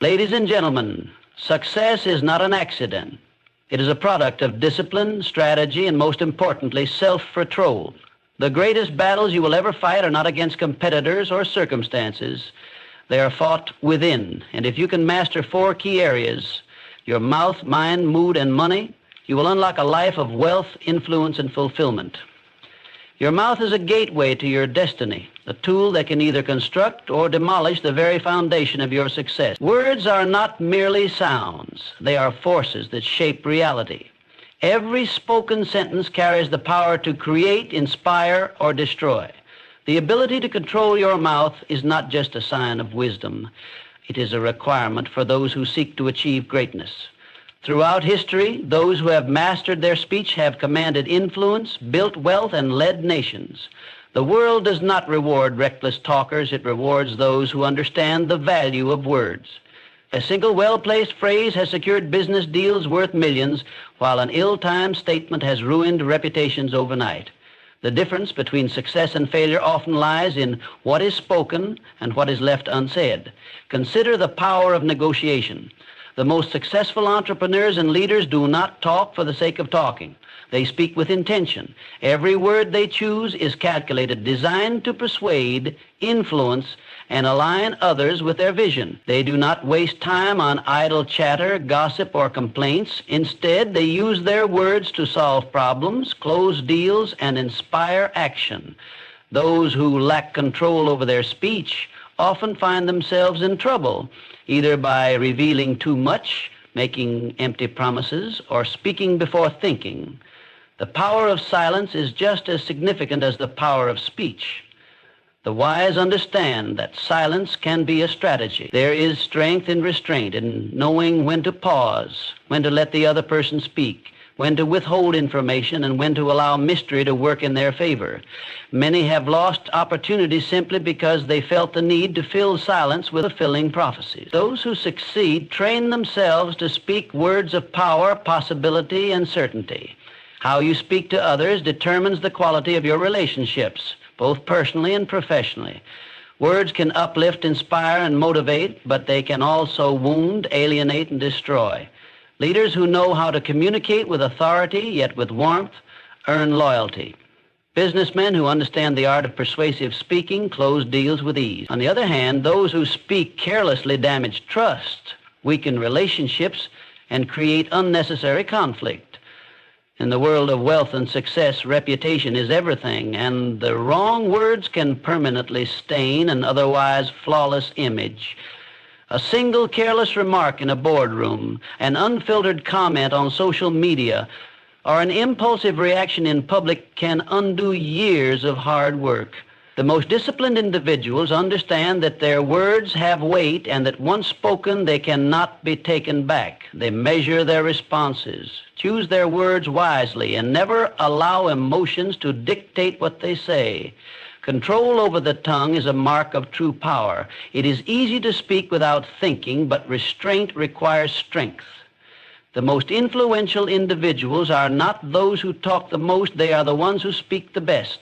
Ladies and gentlemen, success is not an accident. It is a product of discipline, strategy, and most importantly, self-control. The greatest battles you will ever fight are not against competitors or circumstances. They are fought within. And if you can master 4 key areas, your mouth, mind, mood, and money, you will unlock a life of wealth, influence, and fulfillment. Your mouth is a gateway to your destiny, a tool that can either construct or demolish the very foundation of your success. Words are not merely sounds. They are forces that shape reality. Every spoken sentence carries the power to create, inspire, or destroy. The ability to control your mouth is not just a sign of wisdom. It is a requirement for those who seek to achieve greatness. Throughout history, those who have mastered their speech have commanded influence, built wealth, and led nations. The world does not reward reckless talkers. It rewards those who understand the value of words. A single well-placed phrase has secured business deals worth millions, while an ill-timed statement has ruined reputations overnight. The difference between success and failure often lies in what is spoken and what is left unsaid. Consider the power of negotiation. The most successful entrepreneurs and leaders do not talk for the sake of talking. They speak with intention. Every word they choose is calculated, designed to persuade, influence, and align others with their vision. They do not waste time on idle chatter, gossip, or complaints. Instead, they use their words to solve problems, close deals, and inspire action. Those who lack control over their speech often find themselves in trouble, either by revealing too much, making empty promises, or speaking before thinking. The power of silence is just as significant as the power of speech. The wise understand that silence can be a strategy. There is strength in restraint, in knowing when to pause, when to let the other person speak, when to withhold information, and when to allow mystery to work in their favor. Many have lost opportunities simply because they felt the need to fill silence with fulfilling prophecies. Those who succeed train themselves to speak words of power, possibility, and certainty. How you speak to others determines the quality of your relationships, both personally and professionally. Words can uplift, inspire, and motivate, but they can also wound, alienate, and destroy. Leaders who know how to communicate with authority, yet with warmth, earn loyalty. Businessmen who understand the art of persuasive speaking close deals with ease. On the other hand, those who speak carelessly damage trust, weaken relationships, and create unnecessary conflict. In the world of wealth and success, reputation is everything, and the wrong words can permanently stain an otherwise flawless image. A single careless remark in a boardroom, an unfiltered comment on social media, or an impulsive reaction in public can undo years of hard work. The most disciplined individuals understand that their words have weight and that once spoken, they cannot be taken back. They measure their responses, choose their words wisely, and never allow emotions to dictate what they say. Control over the tongue is a mark of true power. It is easy to speak without thinking, but restraint requires strength. The most influential individuals are not those who talk the most, they are the ones who speak the best.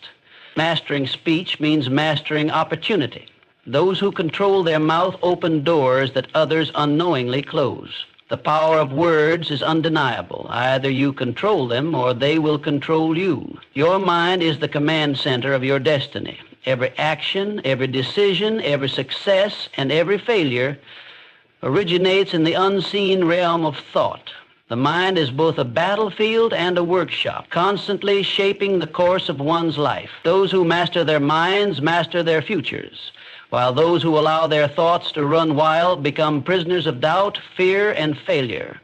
Mastering speech means mastering opportunity. Those who control their mouth open doors that others unknowingly close. The power of words is undeniable. Either you control them or they will control you. Your mind is the command center of your destiny. Every action, every decision, every success, and every failure originates in the unseen realm of thought. The mind is both a battlefield and a workshop, constantly shaping the course of one's life. Those who master their minds master their futures, while those who allow their thoughts to run wild become prisoners of doubt, fear, and failure.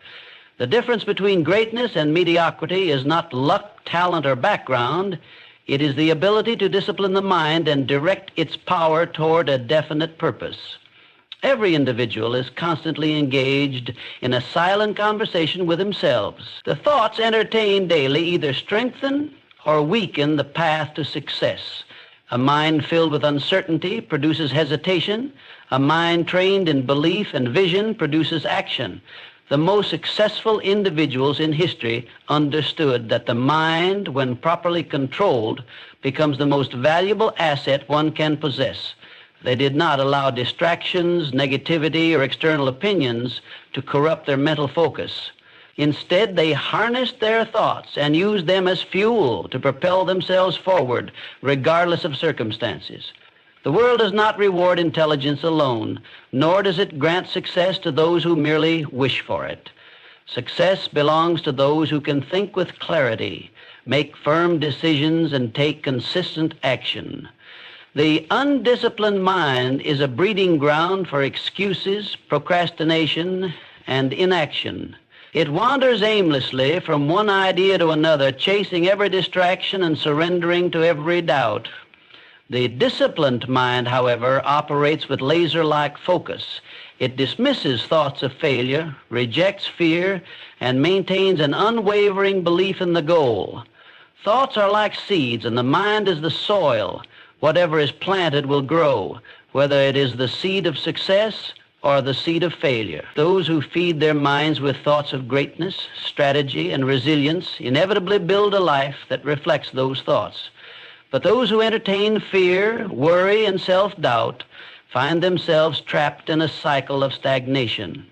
The difference between greatness and mediocrity is not luck, talent, or background. It is the ability to discipline the mind and direct its power toward a definite purpose. Every individual is constantly engaged in a silent conversation with themselves. The thoughts entertained daily either strengthen or weaken the path to success. A mind filled with uncertainty produces hesitation. A mind trained in belief and vision produces action. The most successful individuals in history understood that the mind, when properly controlled, becomes the most valuable asset one can possess. They did not allow distractions, negativity, or external opinions to corrupt their mental focus. Instead, they harnessed their thoughts and used them as fuel to propel themselves forward, regardless of circumstances. The world does not reward intelligence alone, nor does it grant success to those who merely wish for it. Success belongs to those who can think with clarity, make firm decisions, and take consistent action. The undisciplined mind is a breeding ground for excuses, procrastination, and inaction. It wanders aimlessly from one idea to another, chasing every distraction and surrendering to every doubt. The disciplined mind, however, operates with laser-like focus. It dismisses thoughts of failure, rejects fear, and maintains an unwavering belief in the goal. Thoughts are like seeds, and the mind is the soil. Whatever is planted will grow, whether it is the seed of success or the seed of failure. Those who feed their minds with thoughts of greatness, strategy, and resilience inevitably build a life that reflects those thoughts. But those who entertain fear, worry, and self-doubt find themselves trapped in a cycle of stagnation.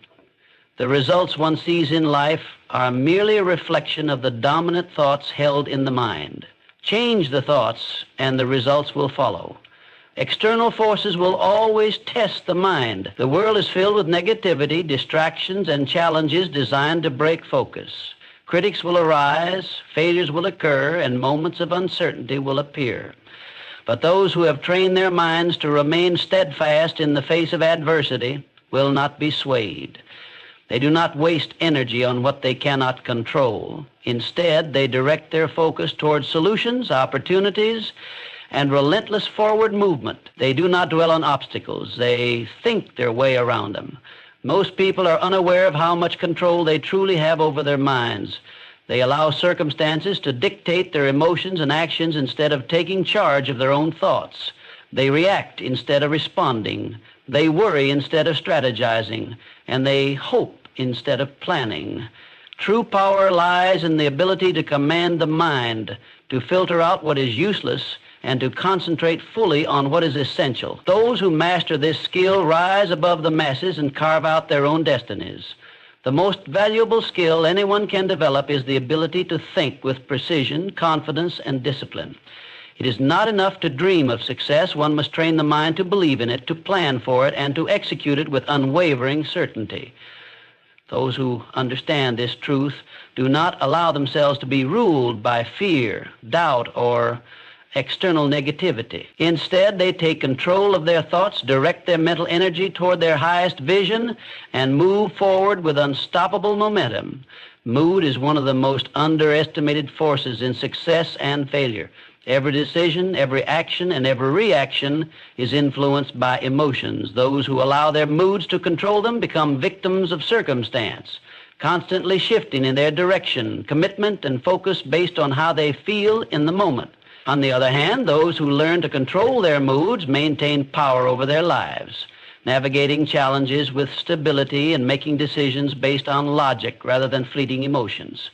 The results one sees in life are merely a reflection of the dominant thoughts held in the mind. Change the thoughts, and the results will follow. External forces will always test the mind. The world is filled with negativity, distractions, and challenges designed to break focus. Critics will arise, failures will occur, and moments of uncertainty will appear. But those who have trained their minds to remain steadfast in the face of adversity will not be swayed. They do not waste energy on what they cannot control. Instead, they direct their focus towards solutions, opportunities, and relentless forward movement. They do not dwell on obstacles. They think their way around them. Most people are unaware of how much control they truly have over their minds. They allow circumstances to dictate their emotions and actions instead of taking charge of their own thoughts. They react instead of responding. They worry instead of strategizing. And they hope instead of planning. True power lies in the ability to command the mind, to filter out what is useless, and to concentrate fully on what is essential. Those who master this skill rise above the masses and carve out their own destinies. The most valuable skill anyone can develop is the ability to think with precision, confidence, and discipline. It is not enough to dream of success. One must train the mind to believe in it, to plan for it, and to execute it with unwavering certainty. Those who understand this truth do not allow themselves to be ruled by fear, doubt, or external negativity. Instead, they take control of their thoughts, direct their mental energy toward their highest vision, and move forward with unstoppable momentum. Mood is one of the most underestimated forces in success and failure. Every decision, every action, and every reaction is influenced by emotions. Those who allow their moods to control them become victims of circumstance, constantly shifting in their direction, commitment, and focus based on how they feel in the moment. On the other hand, those who learn to control their moods maintain power over their lives, navigating challenges with stability and making decisions based on logic rather than fleeting emotions.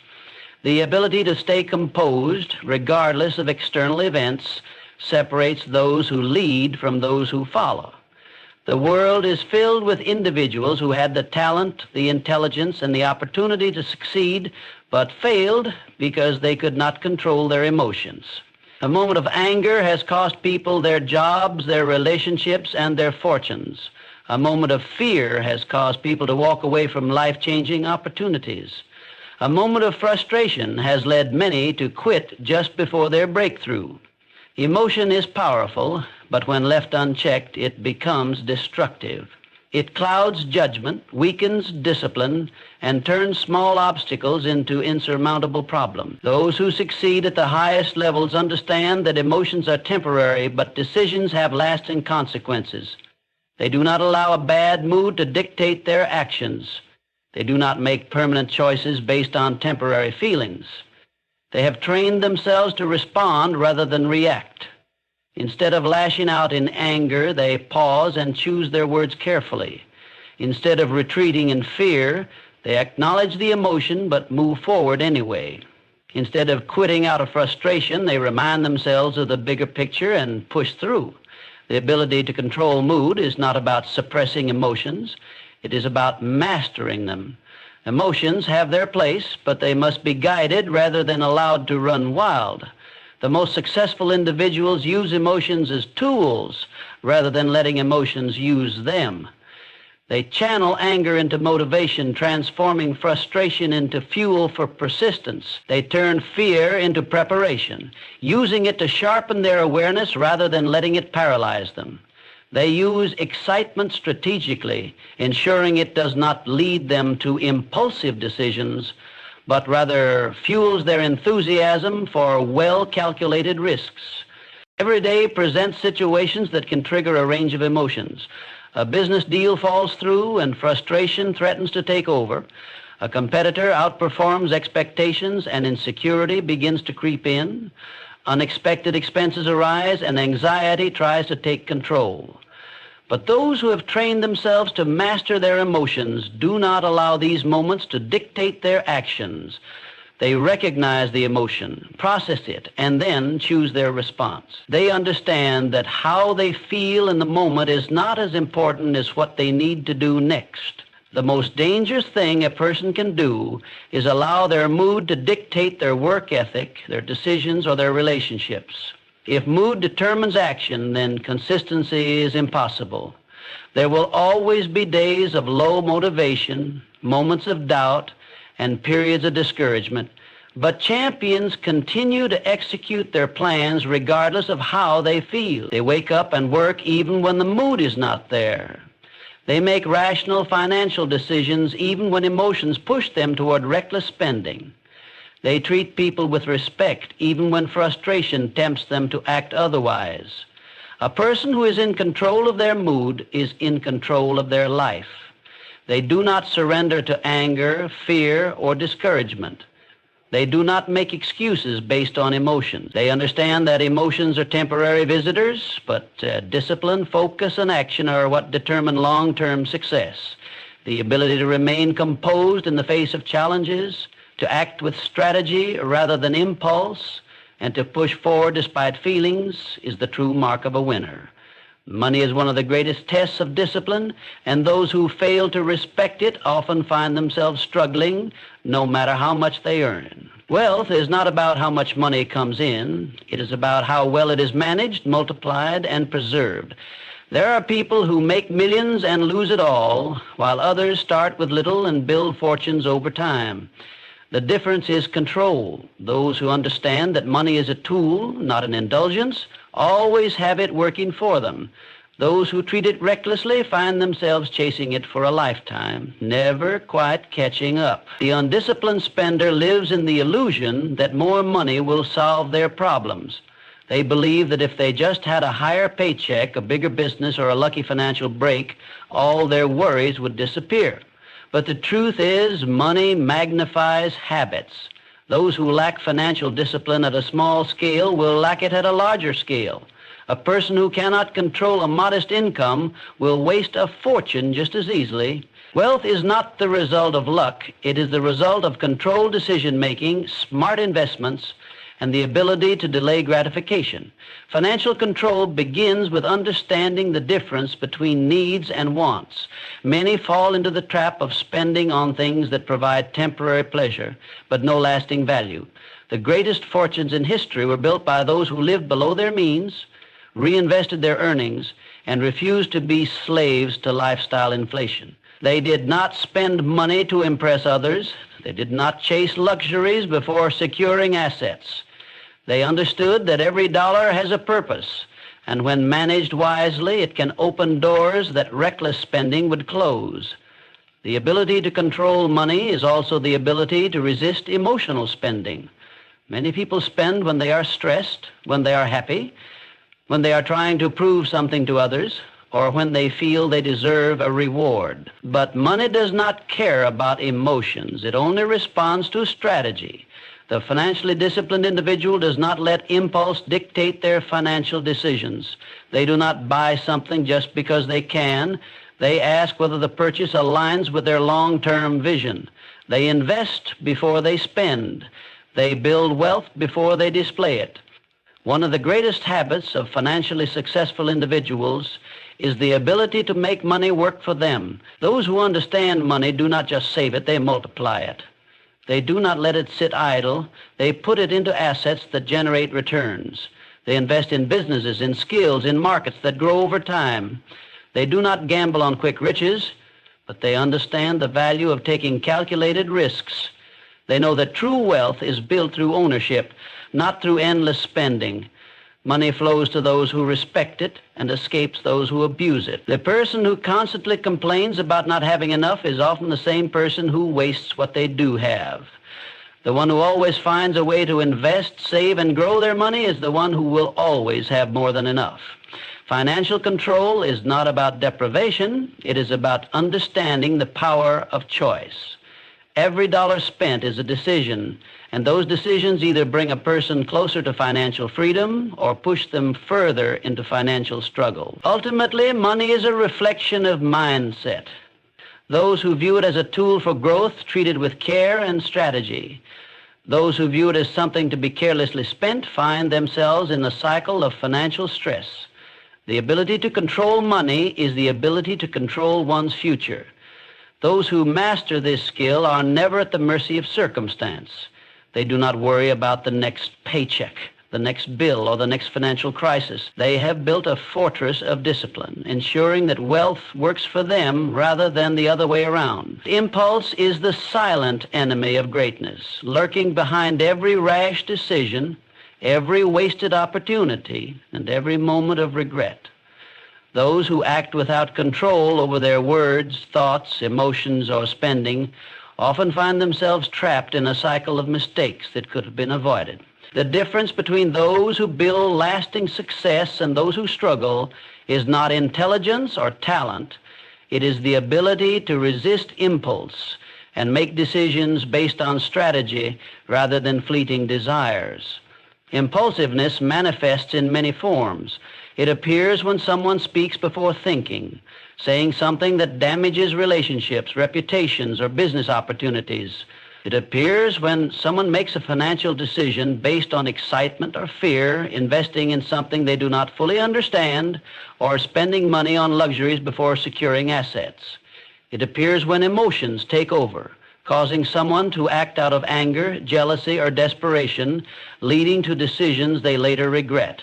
The ability to stay composed, regardless of external events, separates those who lead from those who follow. The world is filled with individuals who had the talent, the intelligence, and the opportunity to succeed, but failed because they could not control their emotions. A moment of anger has cost people their jobs, their relationships, and their fortunes. A moment of fear has caused people to walk away from life-changing opportunities. A moment of frustration has led many to quit just before their breakthrough. Emotion is powerful, but when left unchecked, it becomes destructive. It clouds judgment, weakens discipline, and turns small obstacles into insurmountable problems. Those who succeed at the highest levels understand that emotions are temporary, but decisions have lasting consequences. They do not allow a bad mood to dictate their actions. They do not make permanent choices based on temporary feelings. They have trained themselves to respond rather than react. Instead of lashing out in anger, they pause and choose their words carefully. Instead of retreating in fear, they acknowledge the emotion but move forward anyway. Instead of quitting out of frustration, they remind themselves of the bigger picture and push through. The ability to control mood is not about suppressing emotions. It is about mastering them. Emotions have their place, but they must be guided rather than allowed to run wild. The most successful individuals use emotions as tools rather than letting emotions use them. They channel anger into motivation, transforming frustration into fuel for persistence. They turn fear into preparation, using it to sharpen their awareness rather than letting it paralyze them. They use excitement strategically, ensuring it does not lead them to impulsive decisions, but rather fuels their enthusiasm for well-calculated risks. Every day presents situations that can trigger a range of emotions. A business deal falls through and frustration threatens to take over. A competitor outperforms expectations and insecurity begins to creep in. Unexpected expenses arise and anxiety tries to take control. But those who have trained themselves to master their emotions do not allow these moments to dictate their actions. They recognize the emotion, process it, and then choose their response. They understand that how they feel in the moment is not as important as what they need to do next. The most dangerous thing a person can do is allow their mood to dictate their work ethic, their decisions, or their relationships. If mood determines action, then consistency is impossible. There will always be days of low motivation, moments of doubt, and periods of discouragement, but champions continue to execute their plans regardless of how they feel. They wake up and work even when the mood is not there. They make rational financial decisions even when emotions push them toward reckless spending. They treat people with respect even when frustration tempts them to act otherwise. A person who is in control of their mood is in control of their life. They do not surrender to anger, fear, or discouragement. They do not make excuses based on emotions. They understand that emotions are temporary visitors, but discipline, focus, and action are what determine long-term success. The ability to remain composed in the face of challenges, to act with strategy rather than impulse, and to push forward despite feelings is the true mark of a winner. Money is one of the greatest tests of discipline, and those who fail to respect it often find themselves struggling no matter how much they earn. Wealth is not about how much money comes in. It is about how well it is managed, multiplied, and preserved. There are people who make millions and lose it all, while others start with little and build fortunes over time. The difference is control. Those who understand that money is a tool, not an indulgence, always have it working for them. Those who treat it recklessly find themselves chasing it for a lifetime, never quite catching up. The undisciplined spender lives in the illusion that more money will solve their problems. They believe that if they just had a higher paycheck, a bigger business, or a lucky financial break, all their worries would disappear. But the truth is, money magnifies habits. Those who lack financial discipline at a small scale will lack it at a larger scale. A person who cannot control a modest income will waste a fortune just as easily. Wealth is not the result of luck. It is the result of controlled decision-making, smart investments, and the ability to delay gratification. Financial control begins with understanding the difference between needs and wants. Many fall into the trap of spending on things that provide temporary pleasure, but no lasting value. The greatest fortunes in history were built by those who lived below their means, reinvested their earnings, and refused to be slaves to lifestyle inflation. They did not spend money to impress others. They did not chase luxuries before securing assets. They understood that every dollar has a purpose, and when managed wisely, it can open doors that reckless spending would close. The ability to control money is also the ability to resist emotional spending. Many people spend when they are stressed, when they are happy, when they are trying to prove something to others, or when they feel they deserve a reward. But money does not care about emotions. It only responds to strategy. The financially disciplined individual does not let impulse dictate their financial decisions. They do not buy something just because they can. They ask whether the purchase aligns with their long-term vision. They invest before they spend. They build wealth before they display it. One of the greatest habits of financially successful individuals is the ability to make money work for them. Those who understand money do not just save it, they multiply it. They do not let it sit idle. They put it into assets that generate returns. They invest in businesses, in skills, in markets that grow over time. They do not gamble on quick riches, but they understand the value of taking calculated risks. They know that true wealth is built through ownership, not through endless spending. Money flows to those who respect it and escapes those who abuse it. The person who constantly complains about not having enough is often the same person who wastes what they do have. The one who always finds a way to invest, save, and grow their money is the one who will always have more than enough. Financial control is not about deprivation. It is about understanding the power of choice. Every dollar spent is a decision, and those decisions either bring a person closer to financial freedom or push them further into financial struggle. Ultimately, money is a reflection of mindset. Those who view it as a tool for growth treat it with care and strategy. Those who view it as something to be carelessly spent find themselves in a cycle of financial stress. The ability to control money is the ability to control one's future. Those who master this skill are never at the mercy of circumstance. They do not worry about the next paycheck, the next bill, or the next financial crisis. They have built a fortress of discipline, ensuring that wealth works for them rather than the other way around. Impulse is the silent enemy of greatness, lurking behind every rash decision, every wasted opportunity, and every moment of regret. Those who act without control over their words, thoughts, emotions, or spending often find themselves trapped in a cycle of mistakes that could have been avoided. The difference between those who build lasting success and those who struggle is not intelligence or talent. It is the ability to resist impulse and make decisions based on strategy rather than fleeting desires. Impulsiveness manifests in many forms. It appears when someone speaks before thinking, saying something that damages relationships, reputations, or business opportunities. It appears when someone makes a financial decision based on excitement or fear, investing in something they do not fully understand, or spending money on luxuries before securing assets. It appears when emotions take over, causing someone to act out of anger, jealousy, or desperation, leading to decisions they later regret.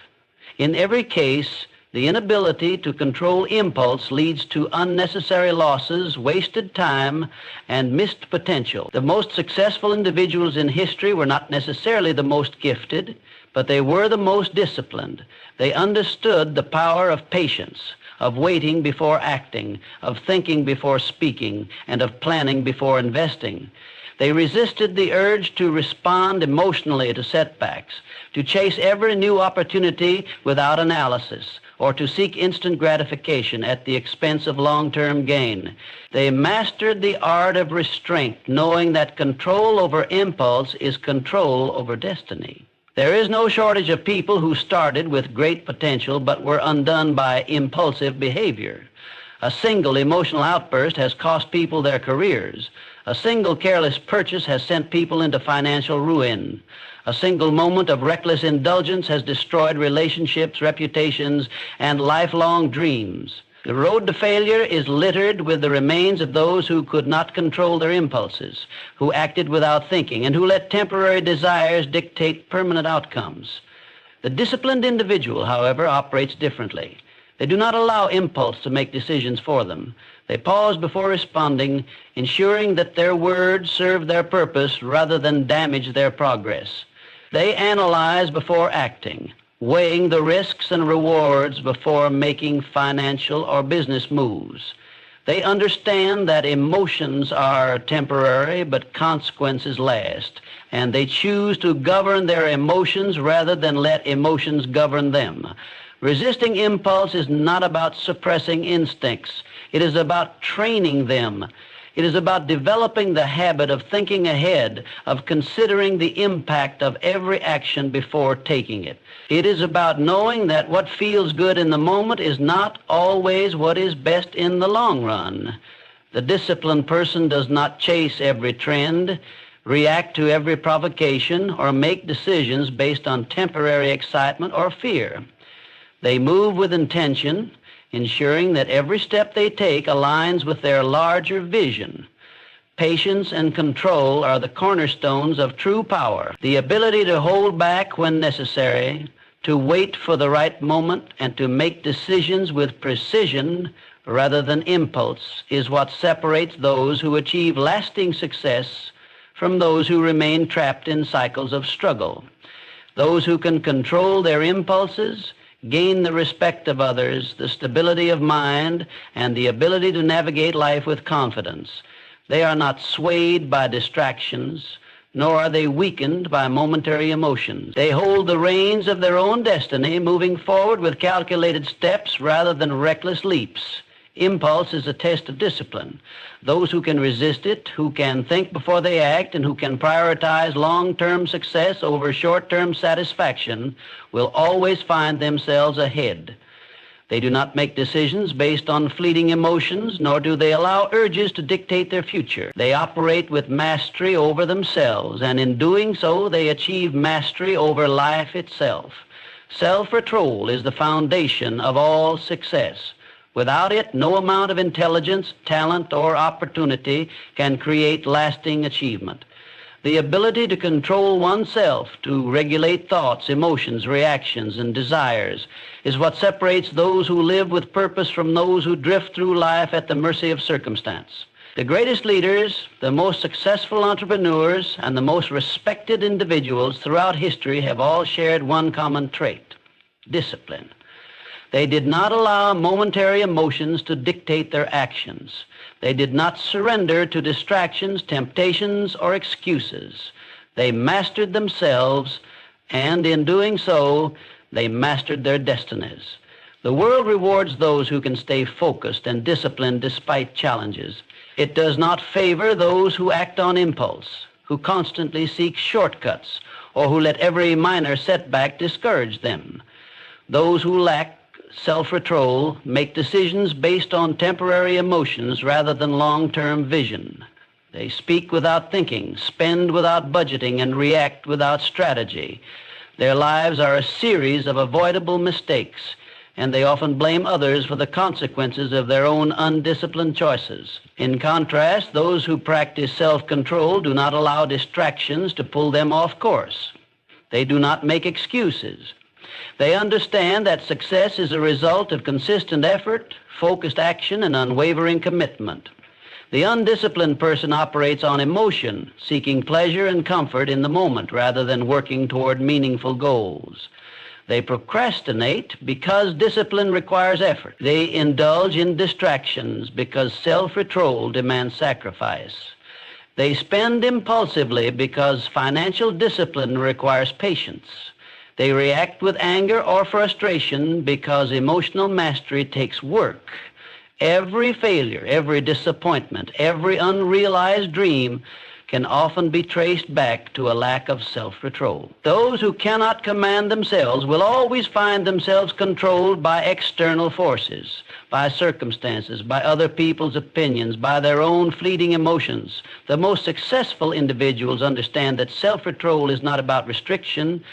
In every case, the inability to control impulse leads to unnecessary losses, wasted time, and missed potential. The most successful individuals in history were not necessarily the most gifted, but they were the most disciplined. They understood the power of patience, of waiting before acting, of thinking before speaking, and of planning before investing. They resisted the urge to respond emotionally to setbacks, to chase every new opportunity without analysis, or to seek instant gratification at the expense of long-term gain. They mastered the art of restraint, knowing that control over impulse is control over destiny. There is no shortage of people who started with great potential but were undone by impulsive behavior. A single emotional outburst has cost people their careers. A single careless purchase has sent people into financial ruin. A single moment of reckless indulgence has destroyed relationships, reputations, and lifelong dreams. The road to failure is littered with the remains of those who could not control their impulses, who acted without thinking, and who let temporary desires dictate permanent outcomes. The disciplined individual, however, operates differently. They do not allow impulse to make decisions for them. They pause before responding, ensuring that their words serve their purpose rather than damage their progress. They analyze before acting, weighing the risks and rewards before making financial or business moves. They understand that emotions are temporary, but consequences last, and they choose to govern their emotions rather than let emotions govern them. Resisting impulse is not about suppressing instincts. It is about training them. It is about developing the habit of thinking ahead, of considering the impact of every action before taking it. It is about knowing that what feels good in the moment is not always what is best in the long run. The disciplined person does not chase every trend, react to every provocation, or make decisions based on temporary excitement or fear. They move with intention, ensuring that every step they take aligns with their larger vision. Patience and control are the cornerstones of true power. The ability to hold back when necessary, to wait for the right moment, and to make decisions with precision rather than impulse is what separates those who achieve lasting success from those who remain trapped in cycles of struggle. Those who can control their impulses gain the respect of others, the stability of mind, and the ability to navigate life with confidence. They are not swayed by distractions, nor are they weakened by momentary emotions. They hold the reins of their own destiny, moving forward with calculated steps rather than reckless leaps. Impulse is a test of discipline. Those who can resist it, who can think before they act, and who can prioritize long-term success over short-term satisfaction will always find themselves ahead. They do not make decisions based on fleeting emotions, nor do they allow urges to dictate their future. They operate with mastery over themselves, and in doing so, they achieve mastery over life itself. Self-control is the foundation of all success. Without it, no amount of intelligence, talent, or opportunity can create lasting achievement. The ability to control oneself, to regulate thoughts, emotions, reactions, and desires is what separates those who live with purpose from those who drift through life at the mercy of circumstance. The greatest leaders, the most successful entrepreneurs, and the most respected individuals throughout history have all shared one common trait: discipline. They did not allow momentary emotions to dictate their actions. They did not surrender to distractions, temptations, or excuses. They mastered themselves, and in doing so, they mastered their destinies. The world rewards those who can stay focused and disciplined despite challenges. It does not favor those who act on impulse, who constantly seek shortcuts, or who let every minor setback discourage them. Those who lack self-control make decisions based on temporary emotions rather than long-term vision. They speak without thinking, spend without budgeting, and react without strategy. Their lives are a series of avoidable mistakes, and they often blame others for the consequences of their own undisciplined choices. In contrast, those who practice self-control do not allow distractions to pull them off course. They do not make excuses. They understand that success is a result of consistent effort, focused action, and unwavering commitment. The undisciplined person operates on emotion, seeking pleasure and comfort in the moment rather than working toward meaningful goals. They procrastinate because discipline requires effort. They indulge in distractions because self-control demands sacrifice. They spend impulsively because financial discipline requires patience. They react with anger or frustration because emotional mastery takes work. Every failure, every disappointment, every unrealized dream can often be traced back to a lack of self-control. Those who cannot command themselves will always find themselves controlled by external forces, by circumstances, by other people's opinions, by their own fleeting emotions. The most successful individuals understand that self-control is not about restriction.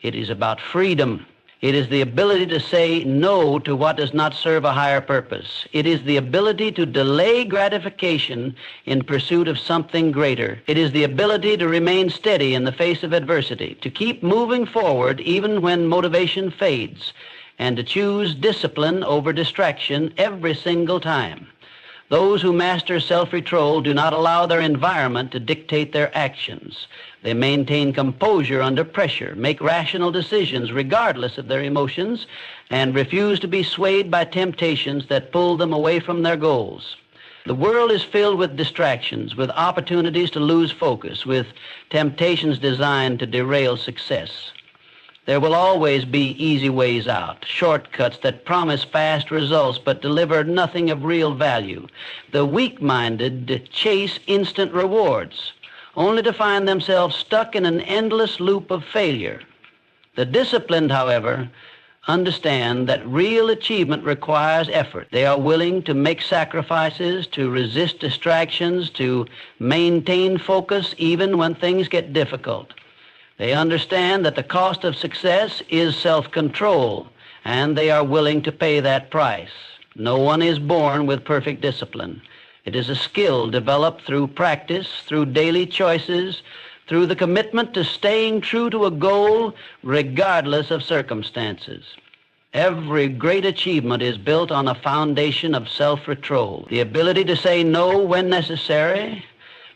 It is about freedom. It is the ability to say no to what does not serve a higher purpose. It is the ability to delay gratification in pursuit of something greater. It is the ability to remain steady in the face of adversity, to keep moving forward even when motivation fades, and to choose discipline over distraction every single time. Those who master self-control do not allow their environment to dictate their actions. They maintain composure under pressure, make rational decisions regardless of their emotions, and refuse to be swayed by temptations that pull them away from their goals. The world is filled with distractions, with opportunities to lose focus, with temptations designed to derail success. There will always be easy ways out, shortcuts that promise fast results but deliver nothing of real value. The weak-minded chase instant rewards, only to find themselves stuck in an endless loop of failure. The disciplined, however, understand that real achievement requires effort. They are willing to make sacrifices, to resist distractions, to maintain focus even when things get difficult. They understand that the cost of success is self-control, and they are willing to pay that price. No one is born with perfect discipline. It is a skill developed through practice, through daily choices, through the commitment to staying true to a goal regardless of circumstances. Every great achievement is built on a foundation of self-control, the ability to say no when necessary,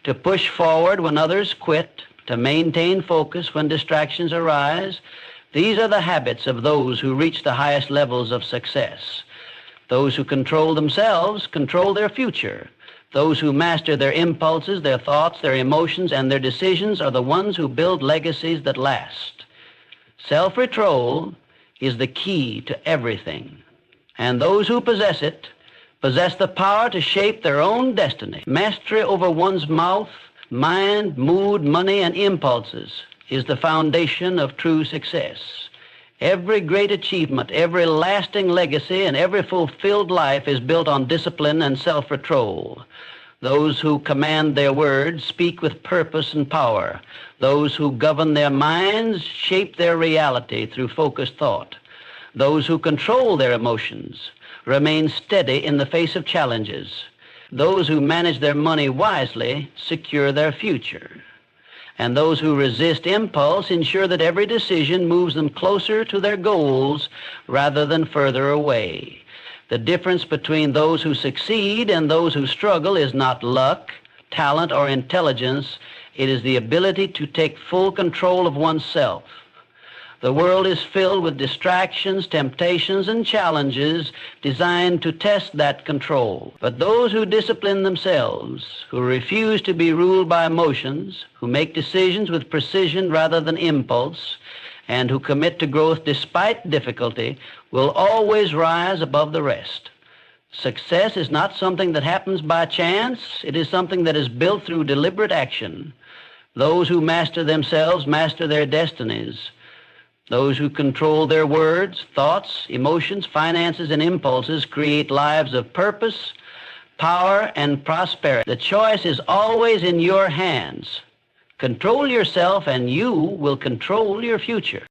to push forward when others quit, to maintain focus when distractions arise. These are the habits of those who reach the highest levels of success. Those who control themselves control their future. Those who master their impulses, their thoughts, their emotions, and their decisions are the ones who build legacies that last. Self-control is the key to everything, and those who possess it possess the power to shape their own destiny. Mastery over one's mouth, mind, mood, money, and impulses is the foundation of true success. Every great achievement, every lasting legacy, and every fulfilled life is built on discipline and self-control. Those who command their words speak with purpose and power. Those who govern their minds shape their reality through focused thought. Those who control their emotions remain steady in the face of challenges. Those who manage their money wisely secure their future. And those who resist impulse ensure that every decision moves them closer to their goals rather than further away. The difference between those who succeed and those who struggle is not luck, talent, or intelligence. It is the ability to take full control of oneself. The world is filled with distractions, temptations, and challenges designed to test that control. But those who discipline themselves, who refuse to be ruled by emotions, who make decisions with precision rather than impulse, and who commit to growth despite difficulty, will always rise above the rest. Success is not something that happens by chance. It is something that is built through deliberate action. Those who master themselves master their destinies. Those who control their words, thoughts, emotions, finances, and impulses create lives of purpose, power, and prosperity. The choice is always in your hands. Control yourself and you will control your future.